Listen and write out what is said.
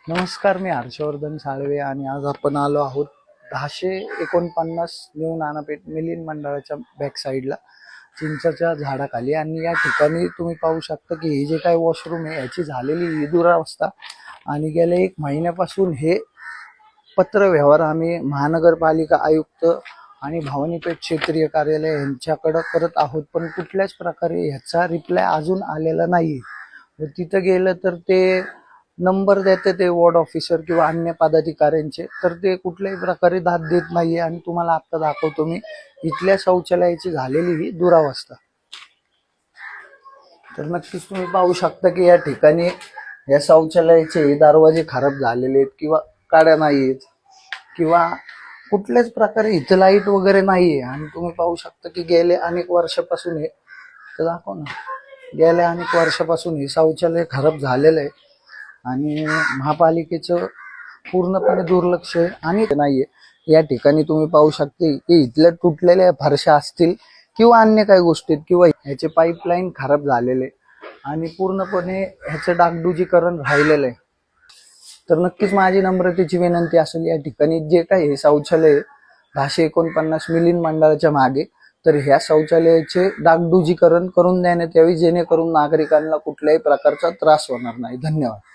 नमस्कार, मी हर्षवर्धन साळवे आणि आज आपण आलो आहोत 1049 न्यू नानापेठ मिलिंद मंडळाच्या बॅक साईडला चिंचाच्या झाडाखाली। आणि या ठिकाणी तुम्ही पाहू शकता की हे जे काही वॉशरूम आहे याची झालेली ही दुरावस्था आणि गेल्या 1 महिन्यापासून हे पत्र व्यवहार आम्ही महानगरपालिका आयुक्त आणि भवानीपेठ क्षेत्रीय कार्यालय यांच्याकडे करत आहोत, पण कुठल्याच प्रकारे ह्याचा रिप्लाय अजून आलेला नाही। व तिथं गेलं तर ते नंबर देते ते वॉर्ड ऑफिसर किंवा अन्य पदाधिकाऱ्यांचे, तर ते कुठल्याही प्रकारे दाद देत नाहीये। आणि तुम्हाला आता दाखवतो मी इथल्या शौचालयाची झालेली ही दुरावस्था। तर नक्कीच तुम्ही पाहू शकता की या ठिकाणी या शौचालयाचे दरवाजे खराब झालेले आहेत किंवा काड्या नाहीयेत किंवा कुठल्याच प्रकारे इथं लाईट वगैरे नाहीये। आणि तुम्ही पाहू शकता की गेले अनेक वर्षापासून हे तर दाखव ना, गेल्या अनेक वर्षापासून हे शौचालय खराब झालेलं आहे आणि महापालिकेचं पूर्णपणे दुर्लक्ष आहे आणि नाहीये। या ठिकाणी तुम्ही पाहू शकता की इथल्या तुटलेल्या फरशा असतील किंवा अन्य काही गोष्टी किंवा ह्याचे पाईपलाईन खराब झालेले आणि पूर्णपणे ह्याचं डागडुजीकरण राहिलेलं आहे। तर नक्कीच माझी नम्रतेची विनंती असेल, या ठिकाणी जे काही हे शौचालय 1049 मिलिंद मंडळाच्या मागे, तर ह्या शौचालयाचे डागडुजीकरण करून देण्यात यावे, जेणेकरून नागरिकांना कुठल्याही प्रकारचा त्रास होणार नाही। धन्यवाद।